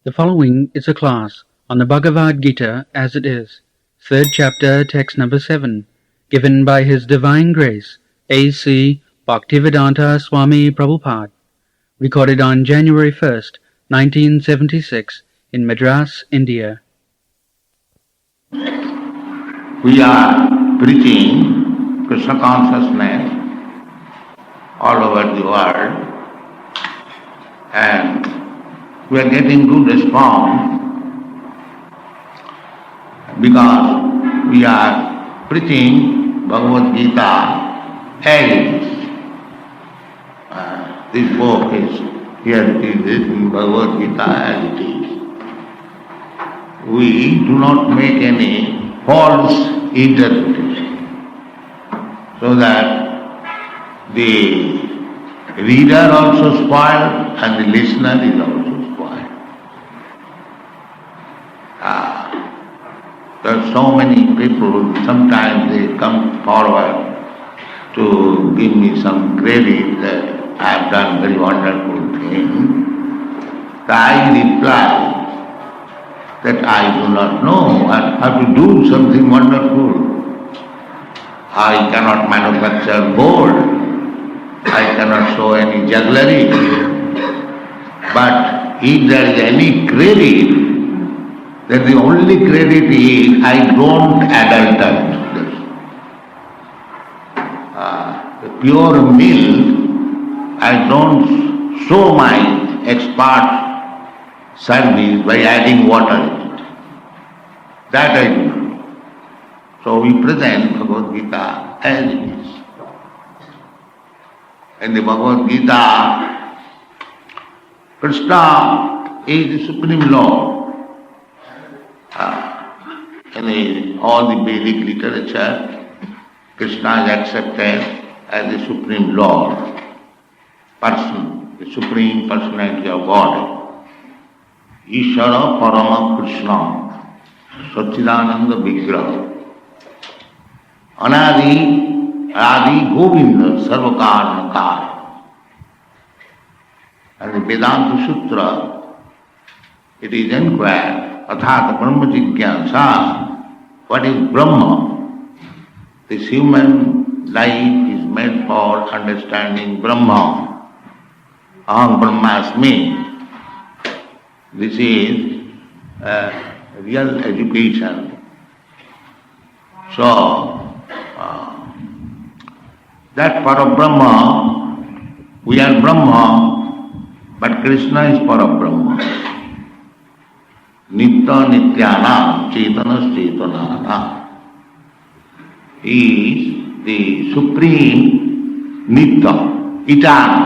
The following is a class on the Bhagavad Gita as it is, 3rd chapter, text number 7, given by His Divine Grace, A.C. Bhaktivedanta Swami Prabhupada, recorded on January 1st, 1976, in Madras, India. We are preaching Krishna consciousness all over the world, and we are getting good response because we are preaching Bhagavad Gita as it is. This book is here, it is written Bhagavad Gita as it is. We do not make any false interpretation so that the reader also spoiled and the listener is also spoiled. There are so many people, sometimes they come forward to give me some credit that I have done very wonderful thing. I reply that I do not know, I have to do something wonderful. I cannot manufacture gold. I cannot show any jugglery. But if there is any credit, then the only credit is I don't adulterate this. The pure milk, I don't show my expert service by adding water in it. That I do. So we present Bhagavad Gita as it is. In the Bhagavad Gita, Krishna is the Supreme Lord. In all the Vedic literature, Krishna is accepted as the Supreme Lord, person, the Supreme Personality of God. Ishvara Parama Krishna, Satchidananda Vigraha, Anadi Adi Govinda Sarvakarmakar. And the Vedanta Sutra, it is inquired, Athata Brahma Jigyasa, what is Brahma? This human life is made for understanding Brahma. Aham Brahmasmi. This is real education. So, that Parabrahma, we are Brahma, but Krishna is Parabrahma. Nitya Nityanam Chetanas Chetananam. He is the Supreme Nitya, eternal.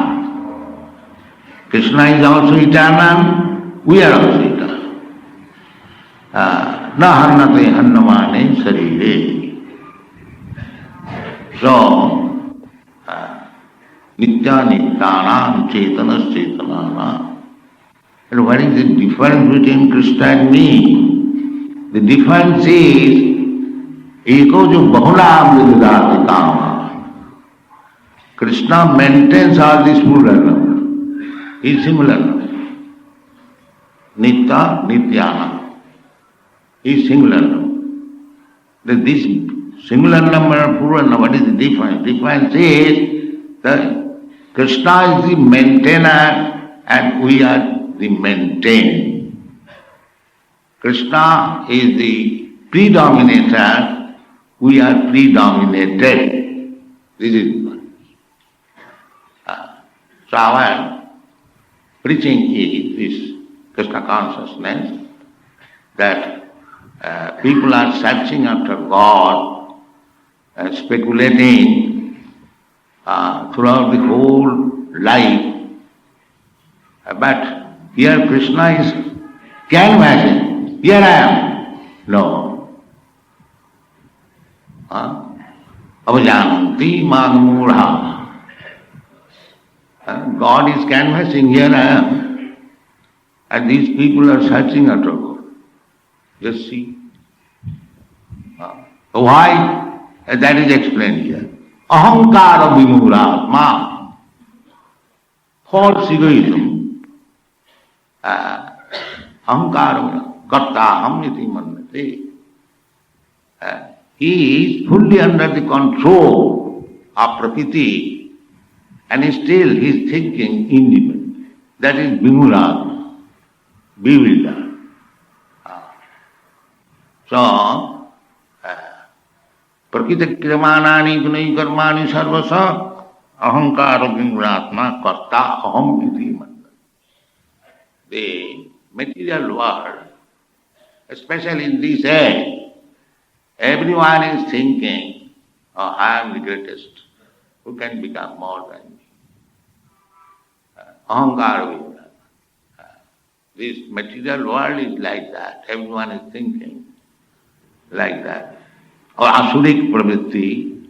Krishna is also eternal, we are also eternal. Na harnate hannamane sarire. So, Nitya Nityanam Chetanas Chetananam. And what is the difference between Krishna and me? The difference is, Eko jo bahulam vidadati kama. Krishna maintains all this plural number. He is singular number. Nitya, Nityana. He is singular number. This singular number and plural number, what is the difference? The difference is that Krishna is the maintainer and we are the maintained. Krishna is the predominator, we are predominated. This is one. So our preaching is this Krishna consciousness, that people are searching after God, speculating throughout the whole life, but here Krishna is canvassing. Here I am. No. Avajananti madmurha. God is canvassing. Here I am. And these people are searching after God. Just see. Why? That is explained here. Ahankara false egoism. ahankara kartaham iti mannate. He is fully under the control of Prakriti and still he is thinking independent. That is Vimurātma, bewildered. So, Prakriti kriyamanani gunai karmani sarvasa ahankara vimurātma karta aham iti mannate. The material world, especially in this age, everyone is thinking, oh, I am the greatest. Who can become more than me? Ahankara vimurātma. This material world is like that. Everyone is thinking like that. Or asurik pravritti,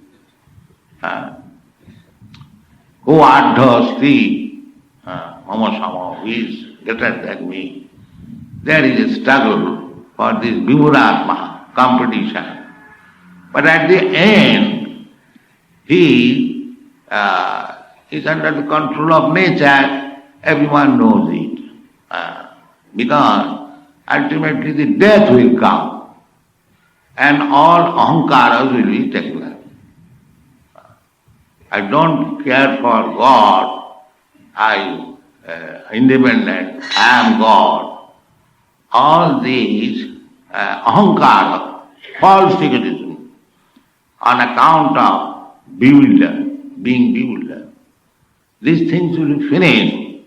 who ardhasti, mama sama, who is greater than me. There is a struggle for this vimurātma, competition. But at the end, he is under the control of nature, everyone knows it. Because ultimately the death will come. And all ahankaras will be taken away. I don't care for God, I independent, I am God. All these ahankara, false egotism, on account of being bewildered, these things will be finished.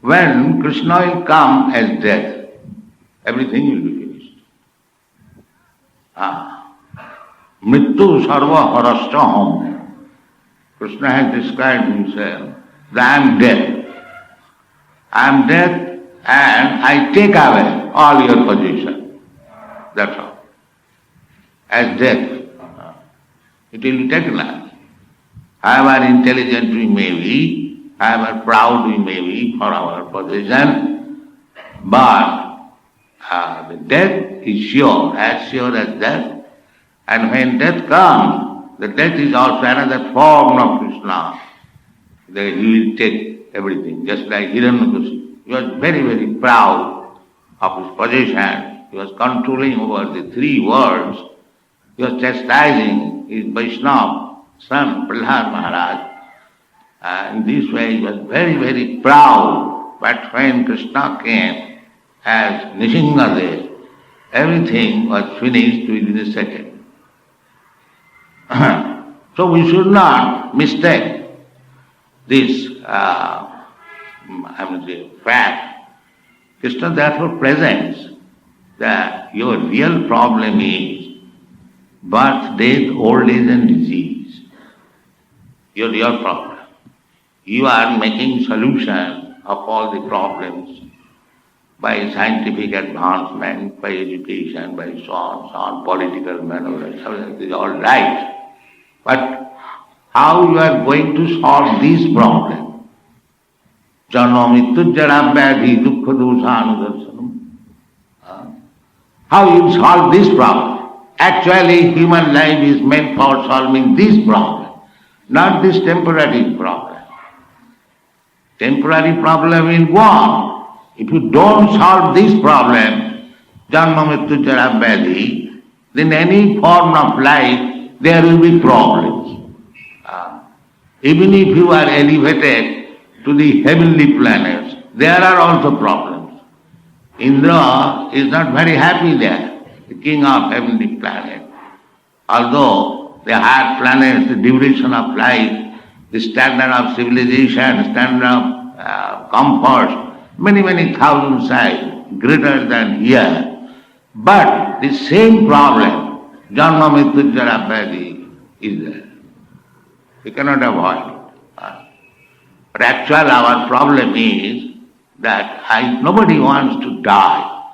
When Krishna will come as death, everything will be finished. Mrityu sarva harasthaham. Krishna has described himself that I am death. I am death and I take away all your possession. That's all. As death, it will be taken away. However intelligent we may be, however proud we may be for our possession, but the death is sure as death. And when death comes, the death is also another form of Krishna. He will take everything, just like Hiranyakashipu. He was very, very proud of his possession. He was controlling over the three worlds. He was chastising his Vaishnava son, Prahlad Maharaj. In this way, he was very, very proud. But when Krishna came as Nishingadev, everything was finished within a second. So we should not mistake this fact. Krishna therefore presents that your real problem is birth, death, old age and disease. Your problem. You are making solution of all the problems by scientific advancement, by education, by so on, political maneuvers. It is all right. But how you are going to solve these problems? Janma mrityu jara vyadhi dukkha doshanudarsanam. How you solve this problem? Actually, human life is meant for solving this problem, not this temporary problem. Temporary problem will go on. If you don't solve this problem, janma mrityu jara vyadhi, then any form of life, there will be problems. Even if you are elevated to the heavenly planets, there are also problems. Indra is not very happy there, the king of heavenly planet. Although the higher planets, the duration of life, the standard of civilization, standard of comfort, many thousands times greater than here. But the same problem, Janma mrityu jara vyadhi, is there. We cannot avoid it. But actually our problem is that nobody wants to die.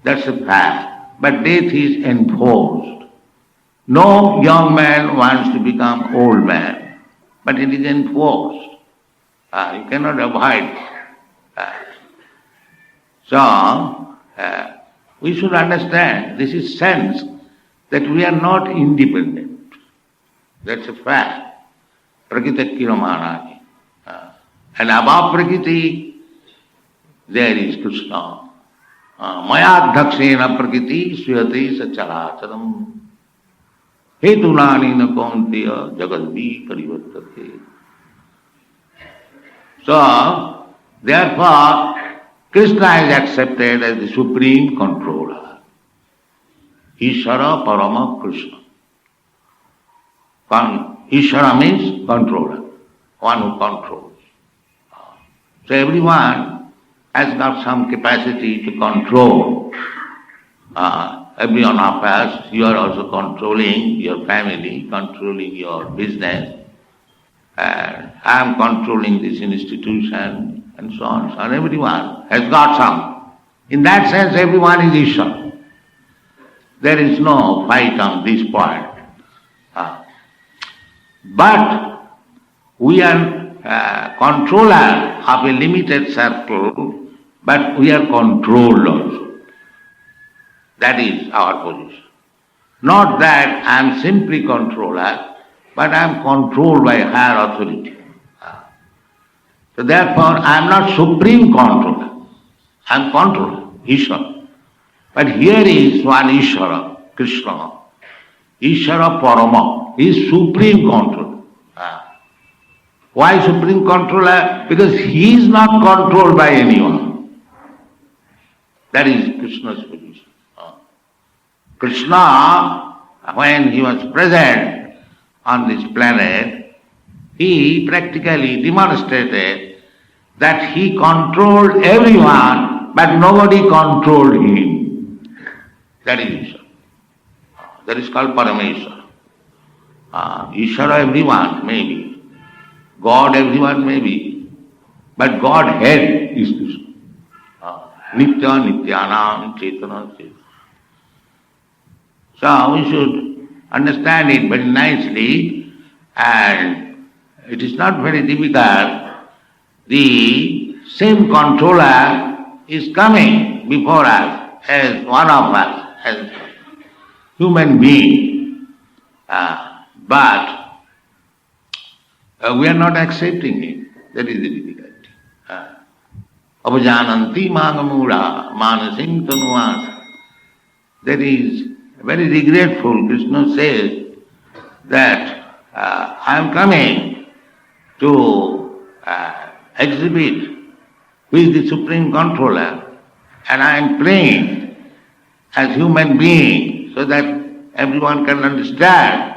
That's a fact. But death is enforced. No young man wants to become old man, but it is enforced. You cannot avoid it. So, we should understand this is sense that we are not independent. That's a fact. Prakriti Kiramanani. And above Prakriti, there is Krishna. Mayadhakshena prakriti suyate sacharacharam hetunani na kaunteya jagadvi parivartate. So, therefore, Krishna is accepted as the supreme controller. Ishvara Parama Krishna. Ishvara means controller, one who controls. So everyone has got some capacity to control. Every one of us, you are also controlling your family, controlling your business, and I am controlling this institution, and so on. So everyone has got some. In that sense, everyone is Ishvara. There is no fight on this point. But we are controller of a limited circle, but we are controlled also. That is our position. Not that I am simply controller, but I am controlled by higher authority. So therefore, I am not supreme controller. I am controller, Ishvara. But here is one Ishvara, Krishna. Ishvara Parama is supreme controller. Why supreme controller? Because he is not controlled by anyone. That is Krishna's position. Krishna, when he was present on this planet, he practically demonstrated that he controlled everyone, but nobody controlled him. That is Ishvara. That is called Parameshwara. Ishvara everyone may be. God everyone may be. But Godhead is Krishna. Nitya Nityanam Chetana Chetana. So we should understand it very nicely, and it is not very difficult. The same controller is coming before us as one of us, as human being, but we are not accepting it. That is the difficulty. Avajananti magamura manasim tanuasa. That is very regretful. Krishna says that I am coming to exhibit who is the supreme controller, and I am playing as human being so that everyone can understand.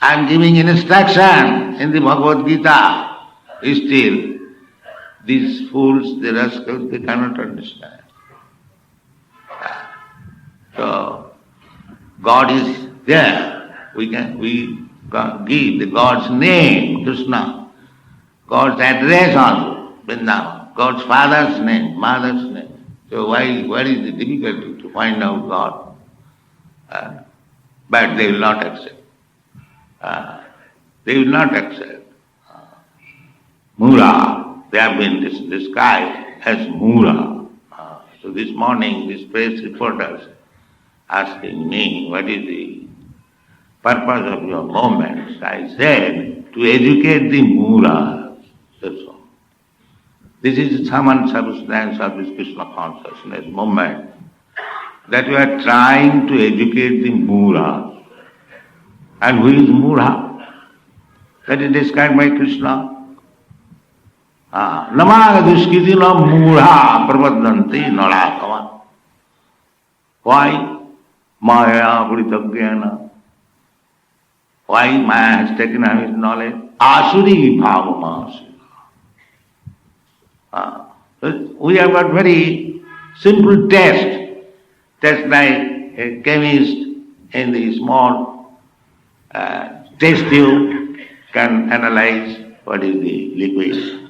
I am giving instruction in the Bhagavad Gita. Still, these fools, the rascals, they cannot understand. So, God is there. We can give the God's name, Krishna, God's address also, Vrindavan, God's father's name, mother's name. So why is the difficulty to find out God? But they will not accept. They will not accept. Mura, they have been described as Mura. So this morning, these press reporters asking me, what is the purpose of your movements? I said, to educate the Muras. That's all. This is some substance of this Krishna consciousness movement, that we are trying to educate the Muras. And who is Mura? That is described by Krishna. Namagadishkidina Mura prapadanti narakava. Why? Maya Puritagyana. Why Maya has taken away his knowledge? Asuri bhavamasi. We have got very simple test by a chemist in the small test tube can analyze what is the liquid.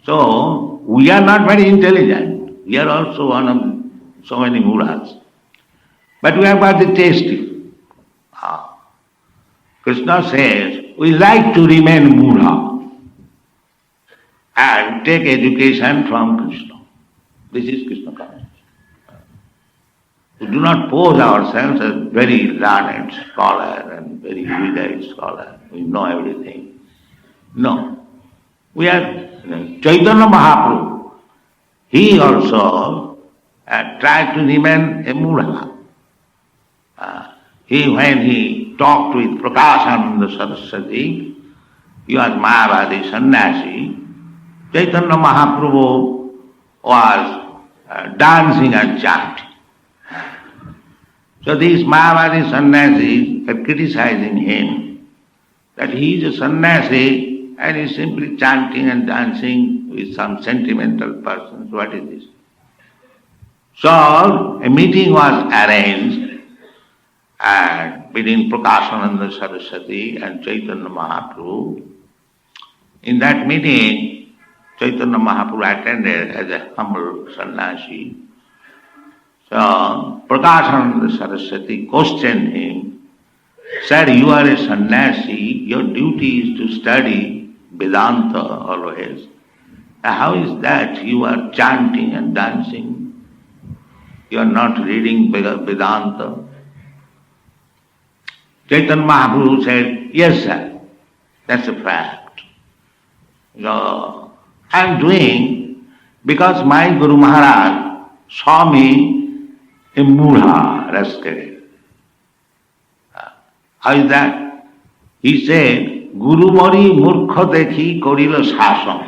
So, we are not very intelligent. We are also one of so many Muras. But we have got the test tube. Krishna says, we like to remain Mura and take education from Krishna. This is Krishna consciousness. We do not pose ourselves as very learned scholar and very erudite scholar. We know everything. No. We are Chaitanya Mahaprabhu. He also tried to remain a Mudha. When he talked with Prakashananda Saraswati, he was Mayavadi sannyasi. Chaitanya Mahaprabhu was dancing and chanting. So these Mayavadi sannyasis were criticizing him that he is a sannyasi and is simply chanting and dancing with some sentimental persons. What is this? So a meeting was arranged between Prakashananda Saraswati and Chaitanya Mahaprabhu. In that meeting, Chaitanya Mahaprabhu attended as a humble sannyasi. So Prakashananda Saraswati questioned him, said, "You are a sannyasi, your duty is to study Vedanta always. How is that you are chanting and dancing? You are not reading Vedanta?" Chaitanya Mahaprabhu said, "Yes, sir, that's a fact. So, I am doing because my Guru Maharaj saw me a Mudha yesterday." How is that? He said, "Guru Mari Murkha Dekhi Korila Sasam."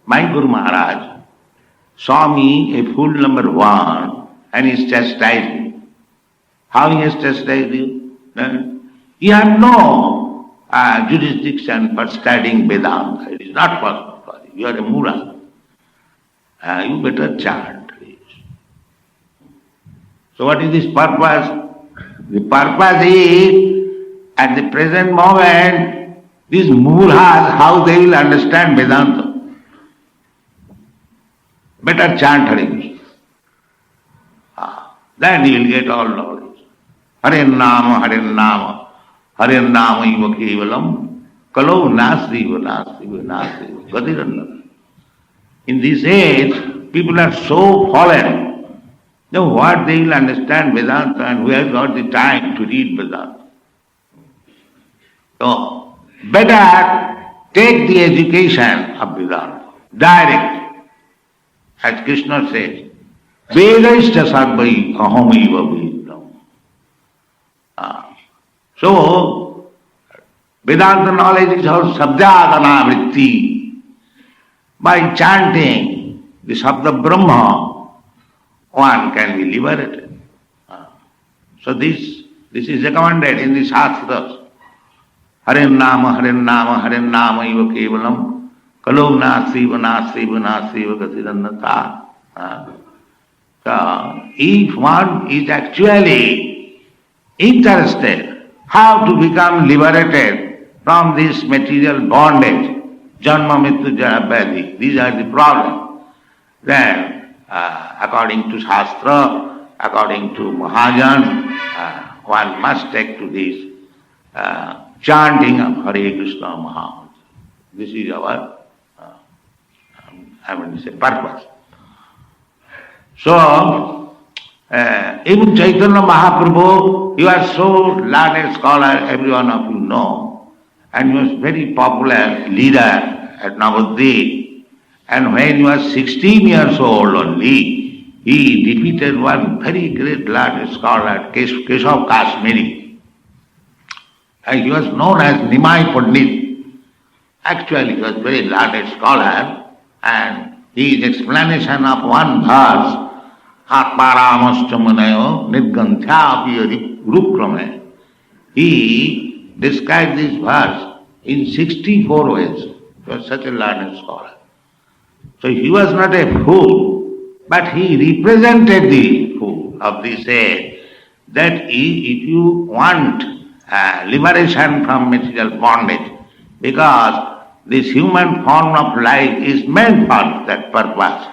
My Guru Maharaj saw me a fool number one and he chastised me. How he has chastised you? You have no jurisdiction for studying Vedanta. It is not possible for you. You are a Mudha. You better chant. So what is this purpose? The purpose is, at the present moment, these Mudhas, how they will understand Vedanta. Better chant Hare Krishna. Then you will get all knowledge. Hare Nama, Hare Nama, Hare Nama iva kevalam, kalau nasiva, nasiva, nasiva, gatiranna. In this age, people are so fallen. Now what they will understand Vedanta and who has got the time to read Vedanta? So, better take the education of Vedanta, direct. As Krishna says, Vedaischa sarvai aham eva vedam. So, Vedanta knowledge is our sabdadana vritti. By chanting the Sabda Brahma, one can be liberated. So this is recommended in the Shastras. Hare Nama, Hare Nama, Hare Nama iva kevalam, kalau nasiva, nasiva, nasiva gatirannata. So, if one is actually interested how to become liberated from this material bondage, Janma, Mrityu, Jara, Vyadhi, these are the problems, then according to Shastra, according to Mahajan, one must take to this chanting of Hare Krishna Mahamantra. This is our purpose. So, even Chaitanya Mahaprabhu, he was so learned scholar, every one of you know, and he was very popular leader at Navadvip. And when he was 16 years old only, he defeated one very great learned scholar, Keshav Kashmiri. And he was known as Nimai Pandit. Actually, he was a very learned scholar, and his explanation of one verse, Atmaramascha munayo nidganthyapi rukrame. He described this verse in 64 ways. He was such a learned scholar. So he was not a fool, but he represented the fool of this age, that if you want liberation from material bondage, because this human form of life is meant for that purpose.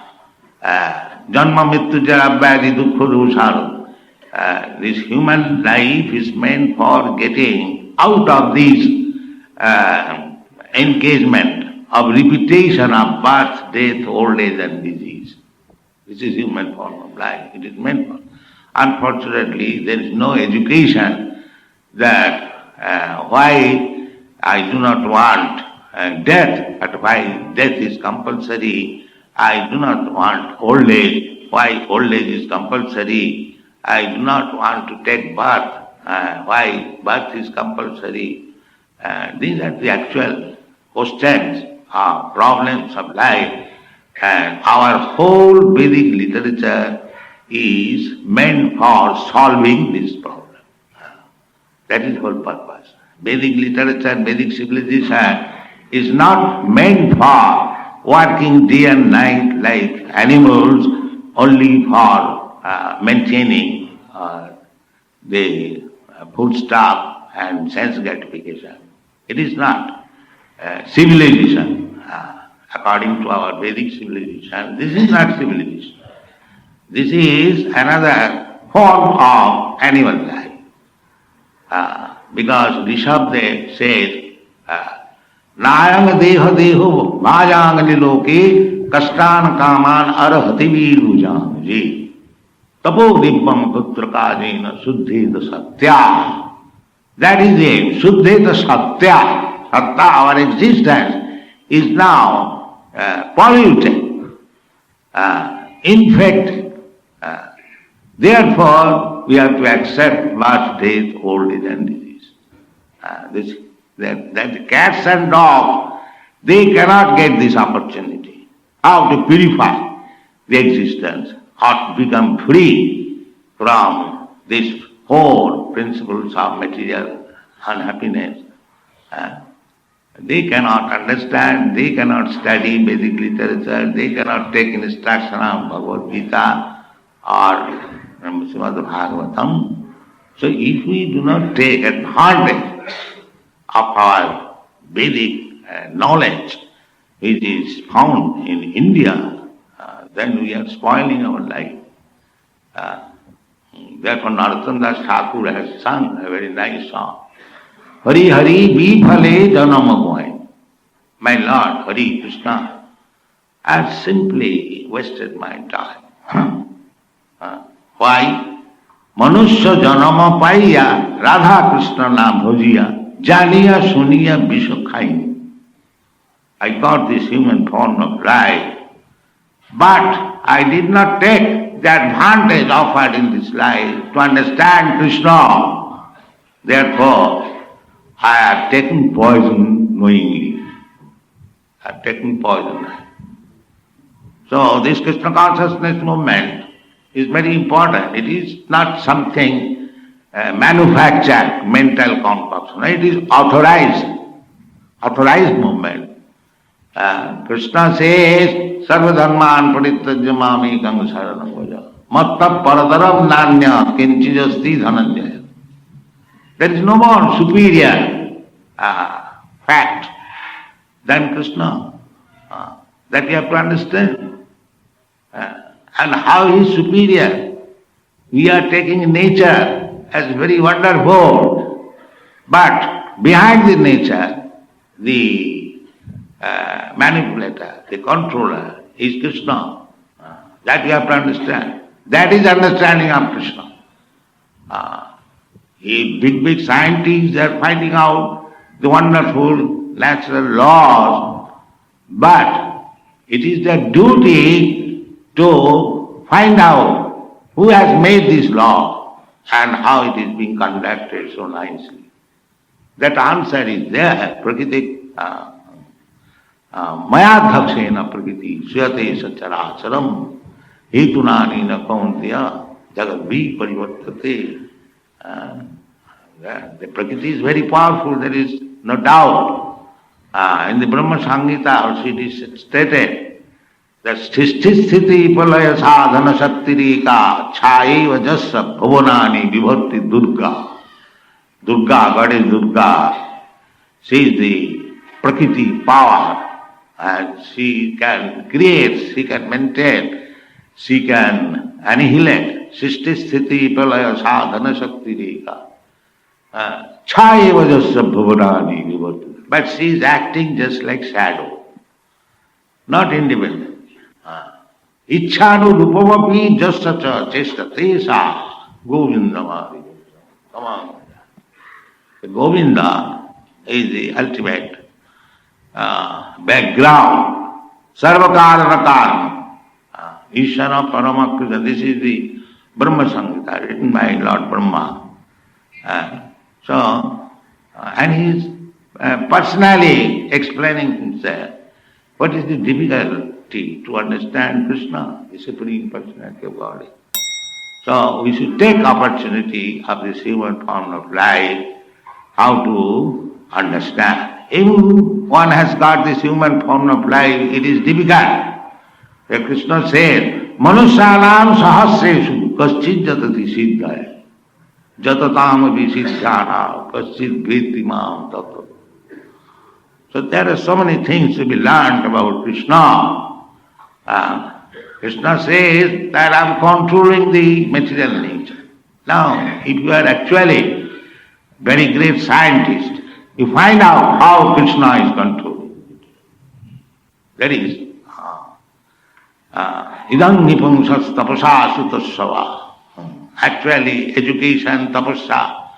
Janma, Mrityu, Jara, Vyadhi, Dukkha, Dosara. This human life is meant for getting out of this engagement of repetition of birth, death, old age and disease. This is human form of life. It is meant for. Unfortunately, there is no education that why I do not want death, but why death is compulsory. I do not want old age, why old age is compulsory. I do not want to take birth. Why birth is compulsory. These are the actual questions or problems of life. And our whole Vedic literature is meant for solving this problem. That is the whole purpose. Vedic literature, Vedic civilization is not meant for working day and night like animals only for maintaining the food stuff and sense gratification. It is not civilization. According to our Vedic civilization, this is not civilization. This is another form of animal life. Because Rishabdev says, Nayang deha deho bhajang liloke kastan kaman arahati virujam ji tapo dibbam putrakajena suddheta satya. That is it, suddheta satya. Satta, our existence, is now polluted, infected. Therefore, we have to accept birth, death, old age and disease. The cats and dogs, they cannot get this opportunity. How to purify the existence, how to become free from these four principles of material unhappiness. They cannot understand, they cannot study Vedic literature, they cannot take instruction of Bhagavad Gita or Srimad Bhagavatam. So if we do not take advantage of our Vedic knowledge, which is found in India, then we are spoiling our life. Therefore Narottam Das Thakur has sung a very nice song. Hari Hari Bifale Janamagoy. My Lord, Hari Krishna, I have simply wasted my time. Why? Manusya Janama Paiya Radha Krishna Na Bhajiya Janiya Suniya Vishakhai. I got this human form of life, but I did not take the advantage offered in this life to understand Krishna. Therefore, I have taken poison knowingly. I have taken poison. So this Krishna consciousness movement is very important. It is not something manufactured, mental concoction. It is authorized movement. Krishna says, Sarva dharman parityajya mami kang saranam vaja. Matta paradaram nanya kinchijasti dhananjaya. There is no more superior fact than Krishna. That you have to understand. And how he is superior. We are taking nature as very wonderful. But behind the nature, the manipulator, the controller is Krishna. That you have to understand. That is understanding of Krishna. Big scientists are finding out the wonderful natural laws, but it is their duty to find out who has made this law and how it is being conducted so nicely. That answer is there. Prakriti mayadhakshena prakriti suyate sacharacharam hetunani na kauntiya jagadvi parivartate. The Prakriti is very powerful, there is no doubt. In the Brahma Samhita also it is stated that sthiti palaya sadhana shaktirika chaiva jassa bhavanani vibhatti Durga. Durga, Goddess Durga, she is the Prakriti power and she can create, she can maintain, she can annihilate. Sthiti palaya sadhana shaktirika. Chayeva jasya bhavanani vibhatti. But she is acting just like shadow, not independent. Ichhanu rupavapi jasya cha cheshtate sa govindamari. Come on. The Govinda is the ultimate background. Sarvakarana karma. Ishvara Paramakrita. This is the Brahma Samhita written by Lord Brahma. And he is personally explaining himself. What is the difficulty to understand Krishna, the Supreme Personality of God? So we should take opportunity of this human form of life, how to understand. Even one has got this human form of life, it is difficult. Where Krishna said, Manusyanam sahasreshu kaschid jatati siddhaya jatatam visiddhana kaschid vetti mam tattva. So there are so many things to be learned about Krishna. Krishna says that I am controlling the material nature. Now, if you are actually very great scientist, you find out how Krishna is controlling. That is, idam nipumsas tapasa sutasava. Actually, education, tapasa,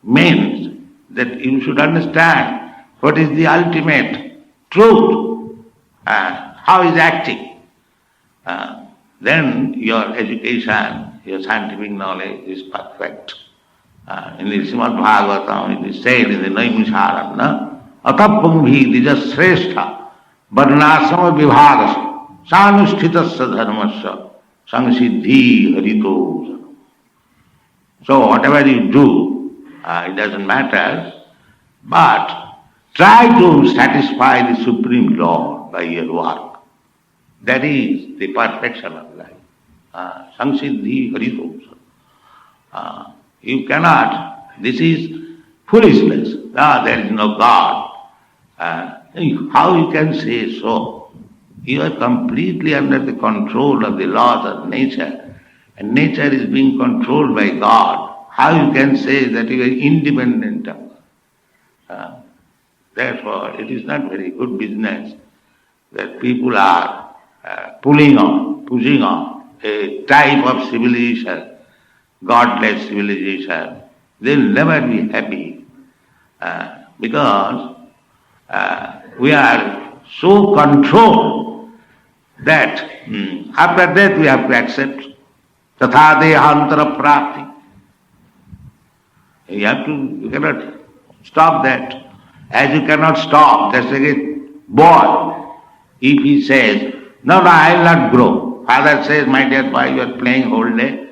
means that you should understand what is the ultimate truth, how is acting. Then your education, your scientific knowledge is perfect. In the Srimad Bhagavatam, it is said in the Naimisharana, Atapambhi dijasrestha varnasama vibhagasya sanushthitasya dharmasya samsiddhi harito. So whatever you do, it doesn't matter, but try to satisfy the Supreme Lord by your work. That is the perfection of life. Samsiddhi harito. You cannot, this is foolishness. There is no God. How you can say so? You are completely under the control of the laws of nature, and nature is being controlled by God. How you can say that you are independent of God? Therefore, it is not very good business that people are pushing on a type of civilization, godless civilization. They will never be happy because we are so controlled that after death we have to accept tatha dehantara prapti. You cannot stop that. As you cannot stop, just like a boy, if he says, no, I will not grow. Father says, my dear boy, you are playing whole day.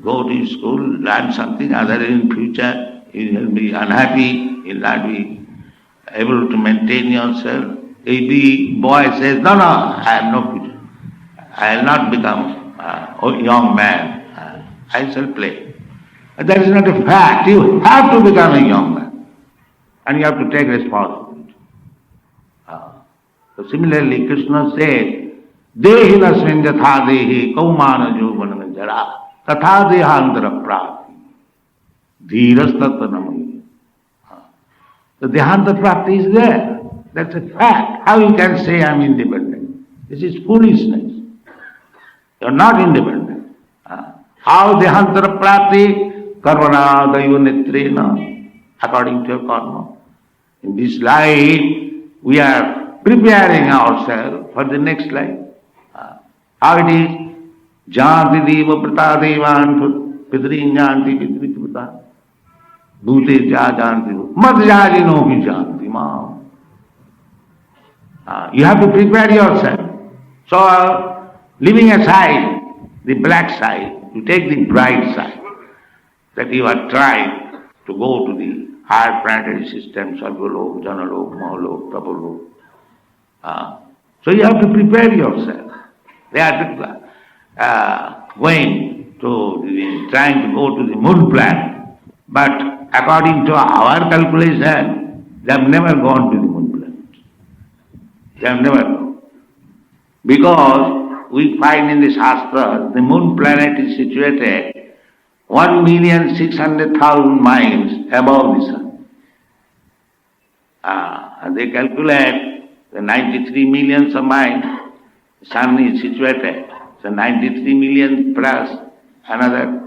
Go to school, learn something, other in future you will be unhappy, you will not be able to maintain yourself. If the boy says, no, I have no future. I will not become a young man. I shall play. But that is not a fact. You have to become a young man. And you have to take responsibility. So similarly, Krishna said, Dehi nasmin yatha dehi kaumana jovanam jara tatha dehantara prapti dhiras tattvanamaya. The dehantara prapti is there. That's a fact. How you can say I am independent? This is foolishness. You are not independent. How dehantara prapti? Karmana daiva netrena, according to your karma. In this life, we are preparing ourselves for the next life. How it is? Janti deva prata devan pitri janti pitri prata bhute ja janti mat jajino bhi janti ma. You have to prepare yourself. So, leaving aside the black side, you take the bright side, that you are trying to go to the higher planetary system, Sarvalok, Janalok, Mahalok, Tapalok. So you have to prepare yourself. They are going to, trying to go to the moon planet, but according to our calculation, they have never gone to the moon planet. They have never gone. Because we find in the Shastra, the moon planet is situated 1,600,000 miles above the sun. And they calculate the 93 millions of miles the sun is situated. So 93 million plus another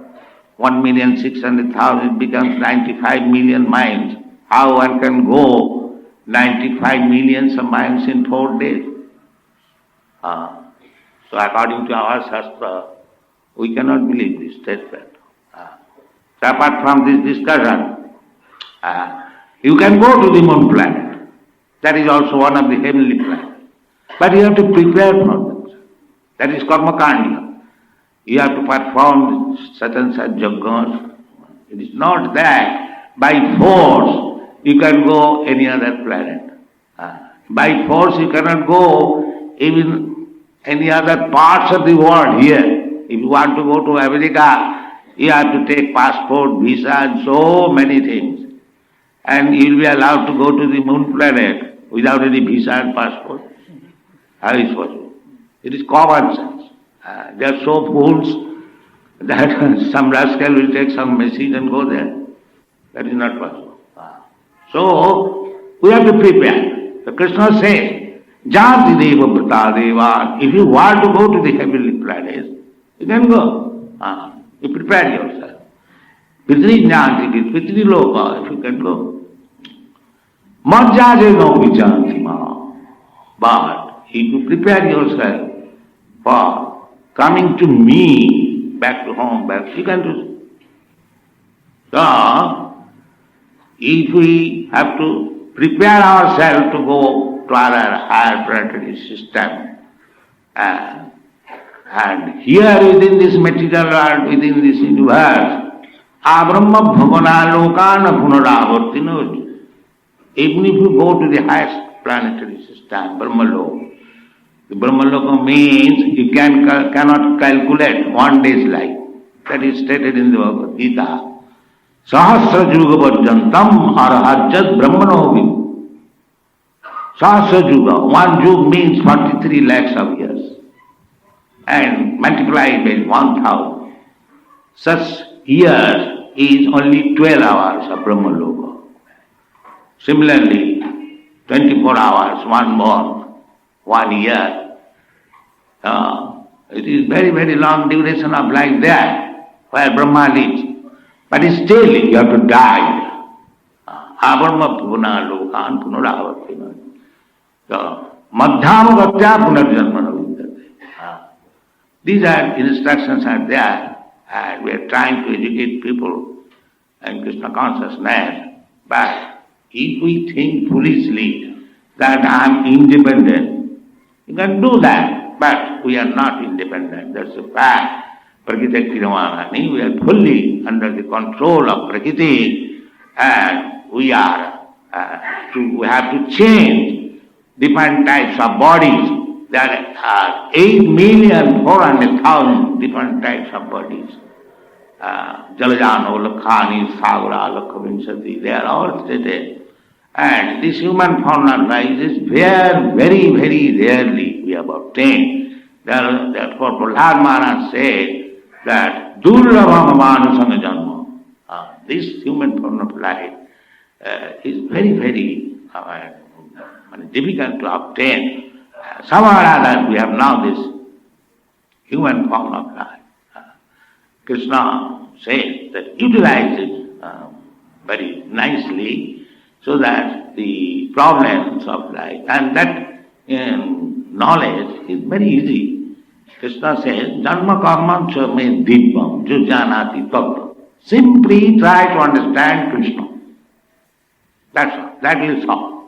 1,600,000 becomes 95 million miles. How one can go 95 millions of miles in 4 days? So according to our Shastra, we cannot believe this statement. So apart from this discussion, you can go to the moon planet. That is also one of the heavenly planets. But you have to prepare for that. That is karma kanda. You have to perform such and such yajnas. It is not that by force you can go any other planet. By force you cannot go even any other parts of the world here. If you want to go to America, you have to take passport, visa and so many things. And you will be allowed to go to the moon planet without any visa and passport. How is possible? It is common sense. They are so fools that some rascal will take some message and go there. That is not possible. So, we have to prepare. So Krishna says, Janti deva brata deva. If you want to go to the heavenly planets, you can go. You prepare yourself. Pitri jnanti, pitri loka, if you can go. Majjaje no vijanti ma. But if you prepare yourself for coming to me, back to home, back, you can do so. So, if we have to prepare ourselves to go to our higher planetary system, and here within this material world, within this universe, Brahma bhavana lokana punaravartinoj. Even if you go to the highest planetary system, Brahmaloka, the Brahmaloka means you cannot calculate one day's life. That is stated in the Bhagavad Gita. Sahasra juga varjantam arahajjat brahmanovi. Sahasra juga, one yug means 43 lakhs of years. And multiplied by 1,000. Such years is only 12 hours of Brahmaloka. Similarly, 24 hours, 1 month, 1 year. It is very, very long duration of life there, where Brahma lives. But still you have to die. Abrahma puna lokan punaravartina. So, madhyam gatya punarjanmana vidyate. These instructions are there, and we are trying to educate people in Krishna consciousness. But if we think foolishly that I am independent, you can do that, but we are not independent. That's a fact. Prakriti Kriyamanani, we are fully under the control of Prakriti, and we have to change different types of bodies. There are 8,400,000 different types of bodies. Jalajano, Lakhani, Sagara, Lakhavinsati, they are all stated. And this human form of life is very, very rarely we have obtained. Therefore, Prahlad Maharaj said that Durlabha Manusanga Janma, this human form of life is very, very difficult to obtain. Somehow or other we have now this human form of life. Krishna says that utilize it very nicely so that the problems of life, and that knowledge is very easy. Krishna says, Janma karma cha me dibbam jujanati tattva. Simply try to understand Krishna. That's all. That will solve.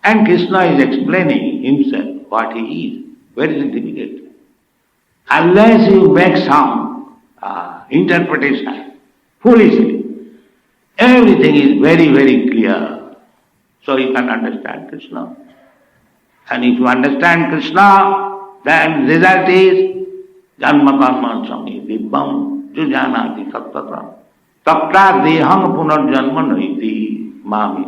And Krishna is explaining himself, what he is. Where is the difficulty? Unless you make some interpretation foolishly, everything is very, very clear. So you can understand Krishna. And if you understand Krishna, then result is Janma karma sami dibbam jujanati tattva. Tapta deham punarjanma naiti mami.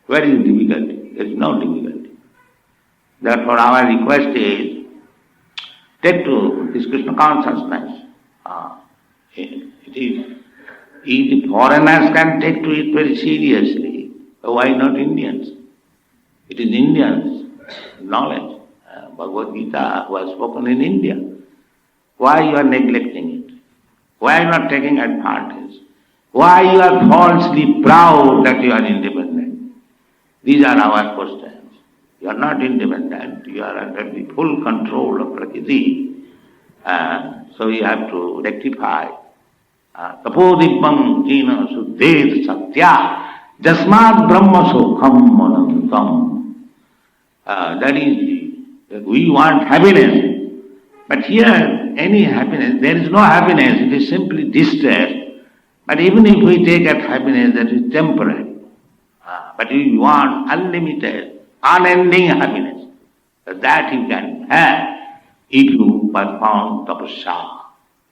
Where is difficulty? There is no difficulty. Therefore our request is, take to this Krishna consciousness. If the foreigners can take to it very seriously, why not Indians? It is Indians' knowledge. Bhagavad Gita was spoken in India. Why you are neglecting it? Why you are not taking advantage? Why you are falsely proud that you are independent? These are our questions. You are not independent. You are under the full control of Prakriti. So you have to rectify. Tapodipam jina suddhed satya jasmad brahma sokham anantam. That is, we want happiness. But here, any happiness, there is no happiness, it is simply distress. But even if we take that happiness, that is temporary. But we want unlimited, unending happiness. That you can have if you perform tapasya.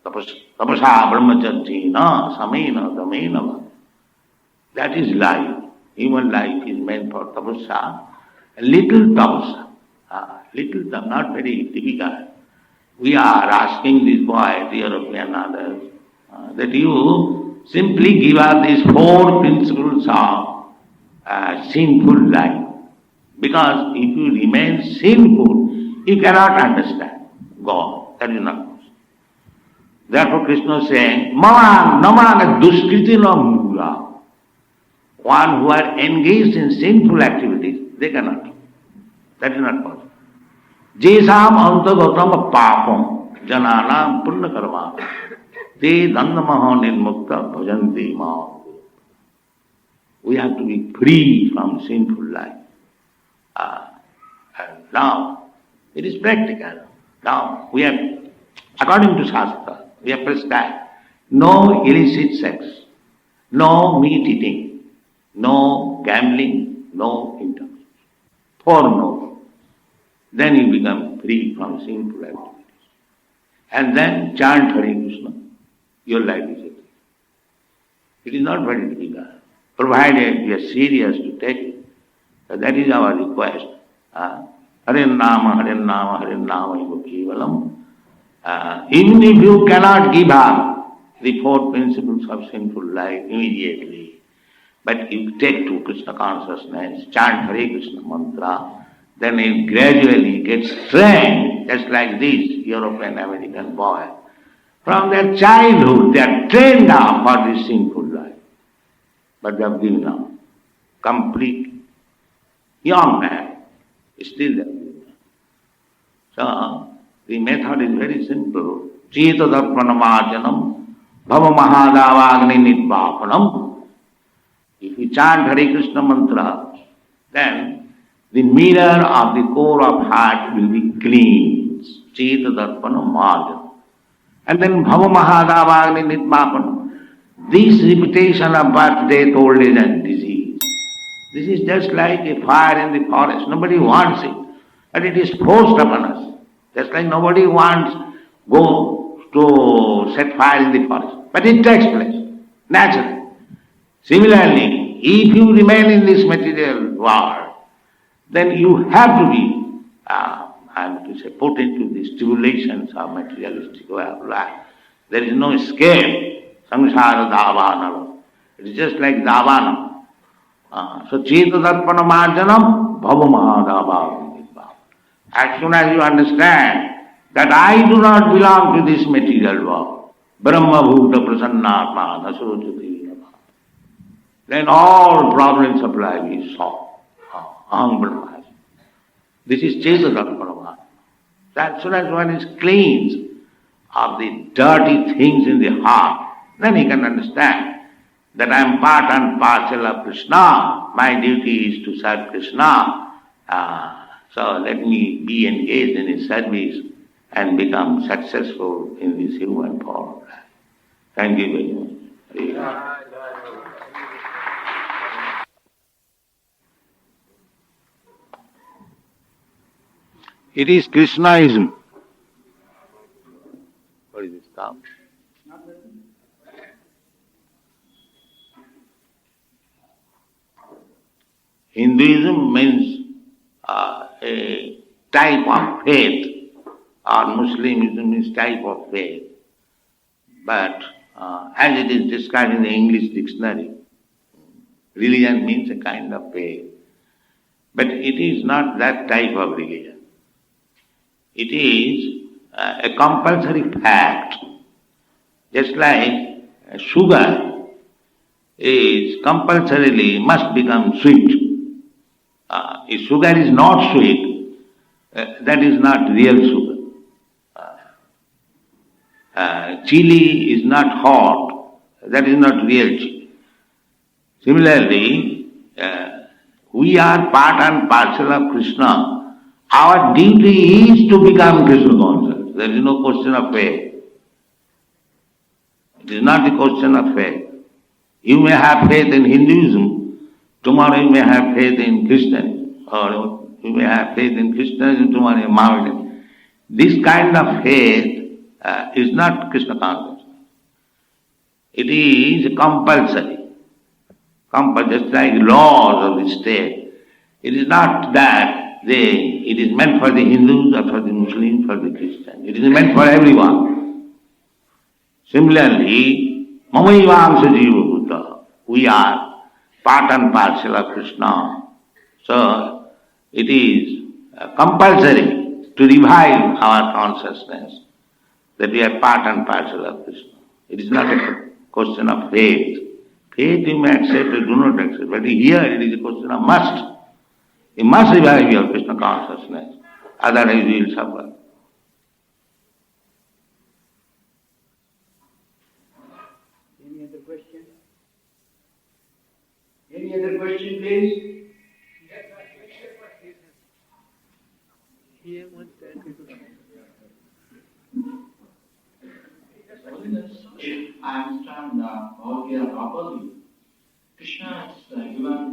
Tapasya brahmacharjina samena damena. That is life. Human life is meant for tapasya. A little tapasya. Not very difficult. We are asking this boy, the European others, that you simply give us these 4 principles of sinful life. Because if you remain sinful, you cannot understand God. That is not possible. Therefore Krishna is saying, Mama namana duskritina mula. One who are engaged in sinful activities, they cannot. That is not possible. Jesam antagatam papam jananam punna karma te dandamaha nirmukta bhajanti ma. We have to be free from sinful life. And now, it is practical. Now, we have, according to Shastra, we have prescribed no illicit sex, no meat eating, no gambling, no intercourse. 4 no's. Then you become free from sinful activities. And then chant Hare Krishna. Your life is free. It is not very difficult, provided we are serious to take it. So that is our request. Hare Nama, Hare Nama, Hare Nama, Iva Kevalam. Even if you cannot give up the 4 principles of sinful life immediately, but you take to Krishna consciousness, chant Hare Krishna mantra, then it gradually gets trained, just like this European American boy. From their childhood, they are trained up for this sinful life. But they have given up. Complete. Young man, still they have given up. So, the method is very simple. Cheta darpanamarjanam bhava mahadavagni nidvapanam. If you chant Hare Krishna mantra, then the mirror of the core of heart will be clean. Cheta darpana marjan. And then bhava mahadavagni nidvapanam. This repetition of birth, death, old age and disease. This is just like a fire in the forest. Nobody wants it. But it is forced upon us. Just like nobody wants go to set fire in the forest. But it takes place, naturally. Similarly, if you remain in this material world, then you have to be, put into the stimulations of materialistic way of life. There is no escape. Samsara davana. It is just like davana. So cheta darpana marjanam bhava mahadava. As soon as you understand that I do not belong to this material world, Brahma bhuta prasannatma nasojati, then all problems of life is solved. Aham Brahma. This is cheta darpana. As soon as one is cleansed of the dirty things in the heart, then he can understand that I am part and parcel of Krishna. My duty is to serve Krishna. So let me be engaged in his service and become successful in this human form. Thank you very much. It is Krishnaism. What is this term? Hinduism means a type of faith, or Muslimism is type of faith. But as it is described in the English dictionary, religion means a kind of faith. But it is not that type of religion. It is a compulsory fact. Just like sugar is compulsorily must become sweet. if sugar is not sweet, that is not real sugar. Chili is not hot, that is not real chili. Similarly, we are part and parcel of Krishna. Our duty is to become Krishna conscious. There is no question of faith. It is not a question of faith. You may have faith in Hinduism, tomorrow you may have faith in Christianism, or you may have faith in Christianism, tomorrow in Maoism. This kind of faith is not Krishna consciousness. It is compulsory. Just like laws of the state. It is not that it is meant for the Hindus or for the Muslims, for the Christians. It is meant for everyone. Similarly, Mamayivamsa Jiva Buddha, we are part and parcel of Krishna. So, it is compulsory to revive our consciousness that we are part and parcel of Krishna. It is not a question of faith. Faith you may accept or do not accept, but here it is a question of must. You must revive your Krishna consciousness, otherwise you will suffer. Any other question? Any other question, please? If I understand Bhagavad properly, Krishna has given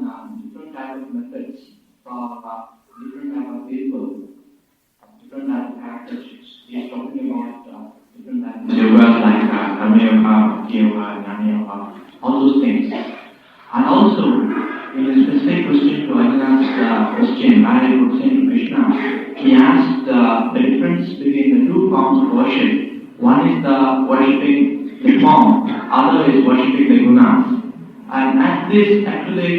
different type of methods for different type of people, different type of characteristics. He is talking about different type of yogas like Karma Yoga, Bhakti Yoga, Jnana Yoga, all those things. And also, in a specific question to Arjuna's question, where he was saying to Krishna, he asked the difference between the two forms of worship. One is the worshipping the form, other is worshipping the gunas. And as this actually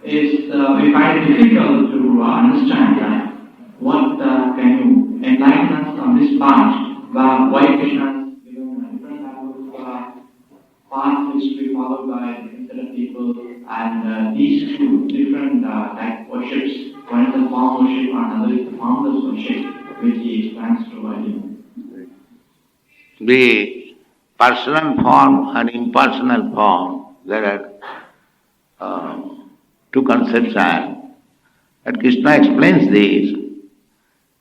is, we find it difficult to understand that. What can you enlighten us on this part, why Krishna has given a different type of path which we follow by different set of people, and these two different type of worships, one is the form worship and another is the formless worship, which he explains to Arjuna. The personal form and impersonal form, there are two conceptions. And Krishna explains this,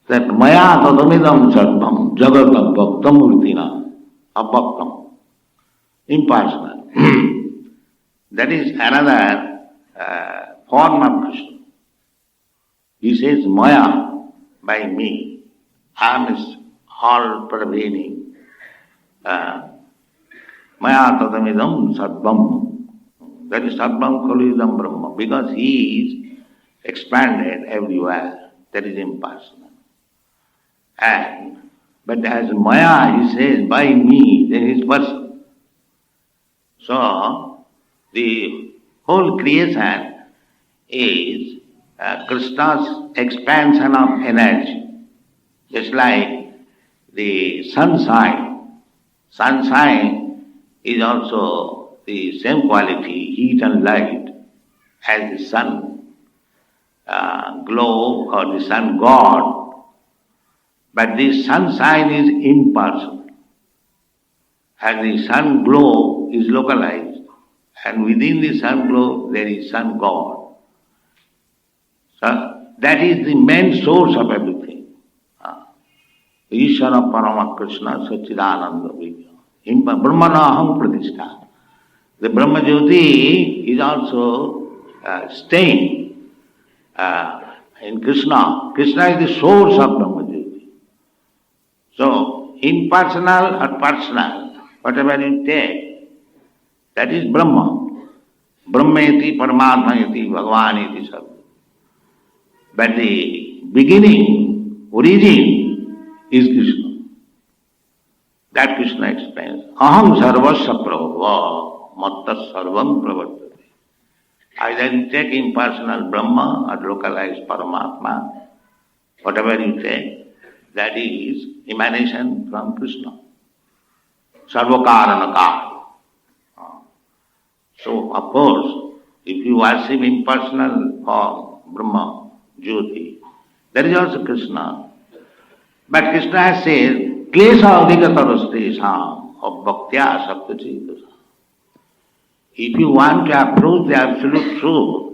that maya tadamidam sarvam jagatam bhaktam murtina abhaktam, impersonal. That is another form of Krishna. He says maya, by me. I am all pervading. Maya tadamidam sarvam. That is sarvam khalidam Brahma. Because he is expanded everywhere. That is impersonal. But as maya, he says, by me, then he is person. So, the whole creation is Krishna's expansion of energy. Just like the sunshine. Sunshine is also the same quality, heat and light, as the sun glow or the sun god. But the sunshine is impersonal. And the sun glow is localized. And within the sun glow there is sun god. So that is the main source of everything. Ishvara Parama Krishna Sachidananda Vidya. Brahmanaham Pratishtha. The Brahma Jyoti is also staying in Krishna. Krishna is the source of Brahma Jyoti. So, impersonal or personal, whatever you take, that is Brahma. Brahmeti Paramatmayati Bhagavaniti Sabha. But the beginning, origin, is Krishna. That Krishna explains. Aham sarvasya prabhava matta sarvam pravartate. Either you take impersonal Brahma or localized Paramatma, whatever you take, that is emanation from Krishna. Sarvakaranakar. So, of course, if you worship impersonal form, Brahma, Jyoti. That is also Krishna. But Krishna has said, Klesha adhikataroste sam of bhaktya saptachitasa. If you want to approach the absolute truth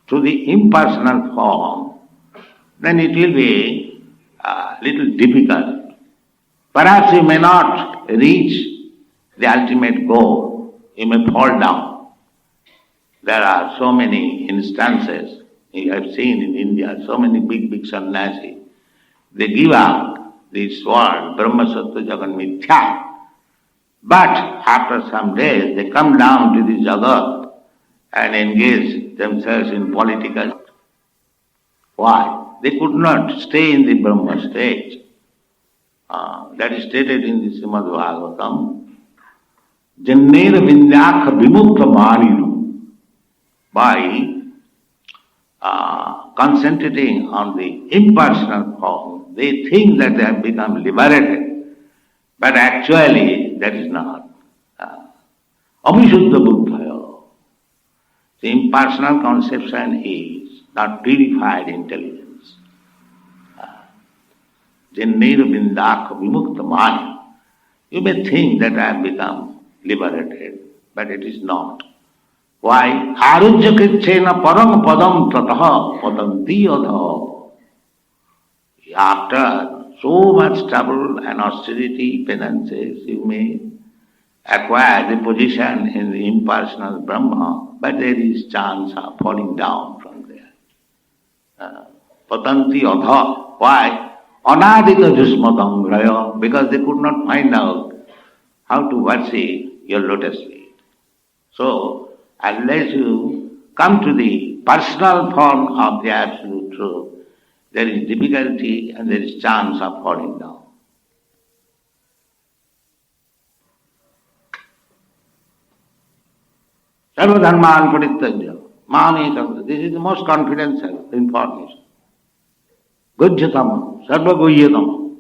through the impersonal form, then it will be a little difficult. Perhaps you may not reach the ultimate goal. You may fall down. There are so many instances, you have seen in India, so many big sannyasis. They give up this word, Brahma Sattva Jagan Mithya. But after some days, they come down to the Jagat and engage themselves in political. Why? They could not stay in the Brahma state. That is stated in the Srimad Bhagavatam. Jannera Vindhyakha Vimukta Maninu. By concentrating on the impersonal form, they think that they have become liberated. But actually, that is not. Abhishuddha Buddhaya. The impersonal conception is not purified intelligence. Jannera Vindhyakha Vimukta Maninu. You may think that I have become liberated, but it is not. Why? Arujyakritsena param padam tataha padanti adha. After so much trouble and austerity, penances, you may acquire the position in the impersonal Brahma, but there is chance of falling down from there. Padanti adha. Why? Anadika jusmatam graya. Because they could not find out how to worship your lotus feet. So, unless you come to the personal form of the absolute truth, there is difficulty and there is chance of falling down. Sarva dharman parittajya mamekam. This is the most confidential information. Gujyatam, sarva guhyatam.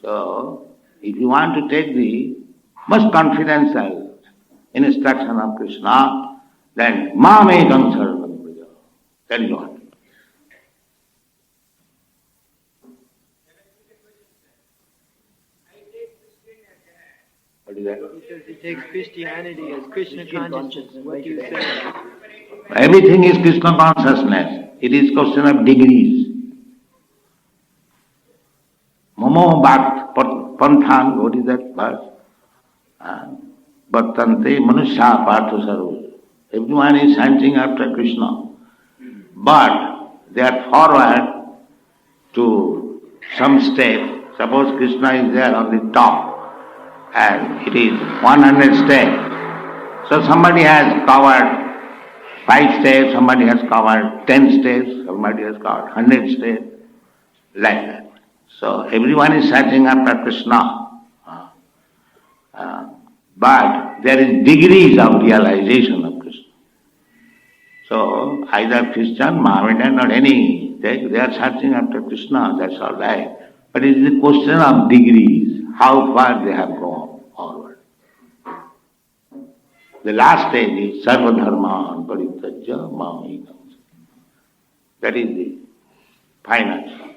So, if you want to take the most confidential instruction of Krishna, then mamekam sarvam praja. That is what. What is that? He says he takes Christianity as Krishna consciousness. What do you say? Everything is Krishna consciousness. It is question of degrees. Mamo bhat panthan, what is that verse? Bhaktante manusya partha sarva. Everyone is hunting after Krishna. But they are forward to some step. Suppose Krishna is there on the top and it is 100 steps. So somebody has covered 5 steps, somebody has covered 10 steps, somebody has covered 100 steps, like that. So everyone is searching after Krishna. But there is degrees of realization of Krishna. So either Christian, Mohammedan or any, they are searching after Krishna, that's all right. But it is a question of degrees, how far they have gone forward. The last stage is Sarva Dharman Parittajya Mamekam. That is the final stage.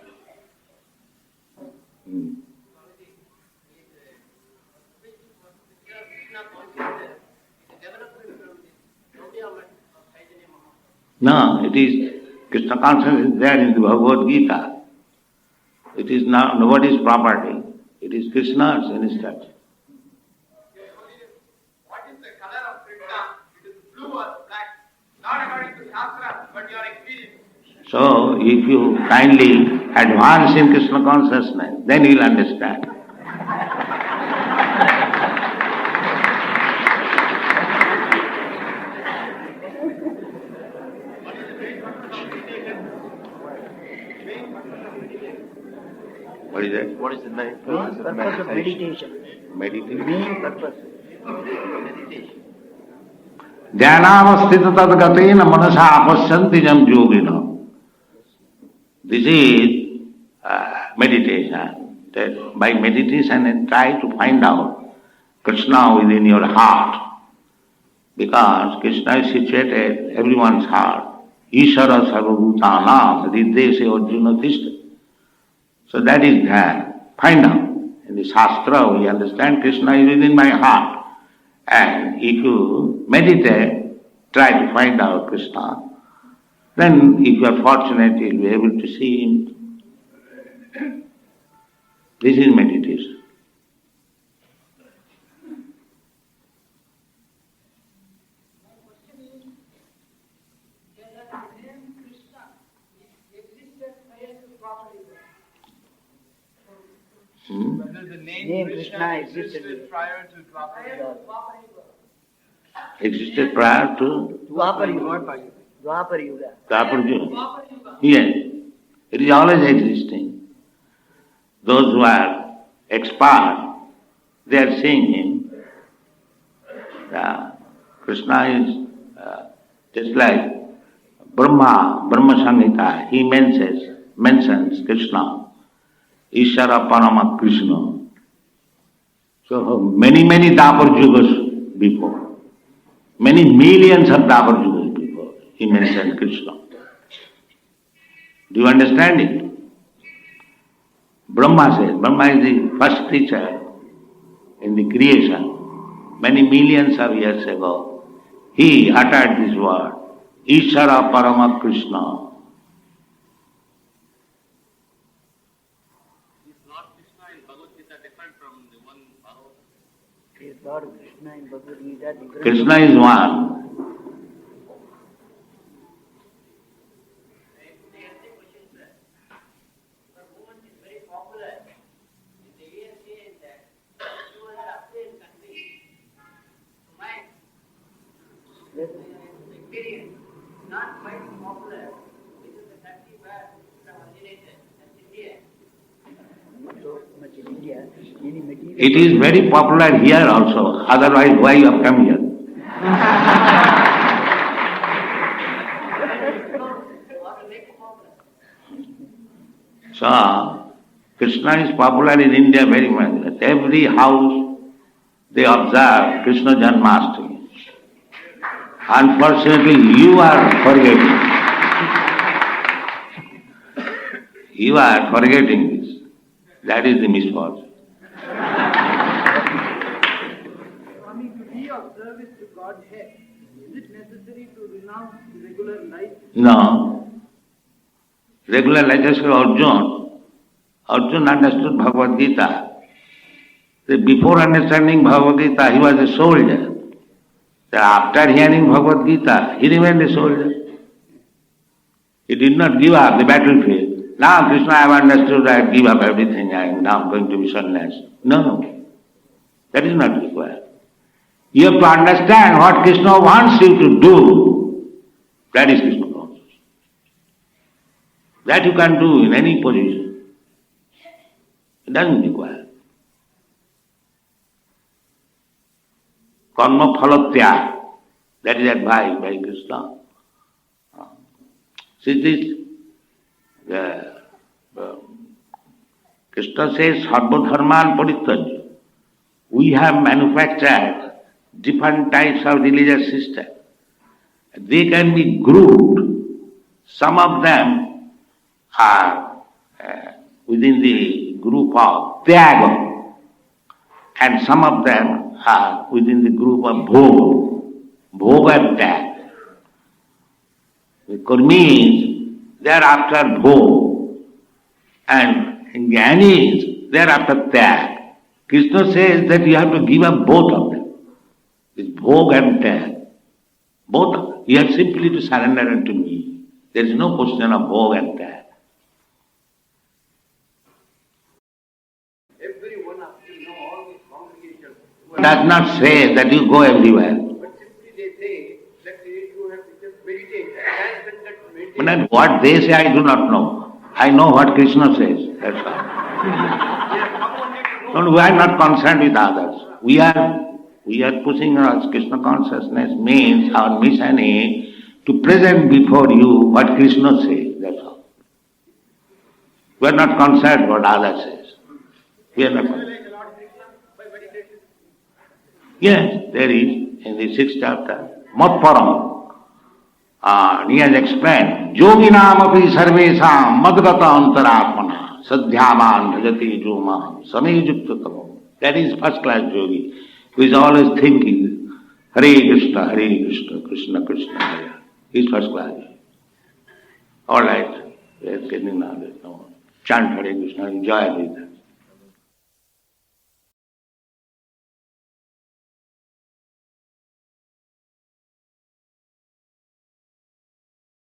No, it is Krishna consciousness is there in the Bhagavad Gita. It is not nobody's property. It is Krishna's instruction. What is the color of Krishna? It is blue or black. Not according to Shastra, but your experience. So, if you kindly advance in Krishna consciousness, then you will understand. What is that? What is the main purpose of meditation? Meditation. Main purpose. Dhyanavasthita tadgatena manasa apasyanti jam yogina. This is meditation. That by meditation try to find out Krishna within your heart. Because Krishna is situated in everyone's heart. Ishara sarvabhutanam hrideshe arjuna tishta. So that is there. Find out. In the Shastra we understand Krishna is within my heart. And if you meditate, try to find out Krishna, then if you are fortunate you will be able to see him. This is meditation. Whether the name Krishna existed prior to Dwapar Yuga. Existed prior to Dwapar Yuga. Dwapar Yuga. Dwapar Yuga. Yes, it is always existing. Those who are expert, they are seeing him. Krishna is just like Brahma Samhita, he mentions Krishna. Ishara Parama Krishna. So many Dwapar Yugas before, many millions of Dwapar Yugas before, he mentioned Krishna. Do you understand it? Brahma is the first creature in the creation. Many millions of years ago, he uttered this word, Ishara Parama Krishna. Is Lord Krishna in Bhagavad Gita different? Krishna is one. Yes. Not quite popular. This is the country where Krishna originated, that's India. Not so much in India. Any material. It is very popular here also. Otherwise, why you have come here? So, Krishna is popular in India very much. At every house they observe Krishna Janmashtami. Unfortunately, you are forgetting. You are forgetting this. That is the misfortune. Swami, to be of service to Godhead, is it necessary to renounce regular life? No. Regular life, just like Arjuna. Arjuna understood Bhagavad Gita. Before understanding Bhagavad Gita, he was a soldier. After hearing Bhagavad Gita, he remained a soldier. He did not give up the battlefield. Now, Krishna, I have understood, I give up everything, I am now going to be sannyas. No. That is not required. You have to understand what Krishna wants you to do. That is Krishna consciousness. That you can do in any position. It doesn't require. Karma phalatya. That is advised by Krishna. See this, Krishna says, Sarva dharman parityajya. We have manufactured different types of religious systems. They can be grouped. Some of them are within the group of Tyaga, and some of them are within the group of Bhoga and Tyaga. The Kurmis, they are after Bhoga, and Jnanis, they are after Tyaga. Krishna says that you have to give up both of them. It's Bhoga and Tyaga. Both of them. You have simply to surrender unto me. There is no question of Bhoga and Tyaga. Everyone has to know all these congregations. Does not say that you go everywhere. But simply they say that you have to just meditate. And that meditation. But what they say I do not know. I know what Krishna says. That's all. No, we are not concerned with others. We are pushing our Krishna consciousness means our mission is to present before you what Krishna says. That's all. We are not concerned what others says. We are not concerned. Yes, there is in the 6th chapter, Mat Param. And he has explained, Yoginam api sarvesam madgata antaratmana sadhyaman bhajati jumam samejuktatamo. That is first class yogi, who is always thinking, Hare Krishna, Krishna Krishna, Hare. He is first class. All right, we are getting now. Chant Hare Krishna, enjoy it.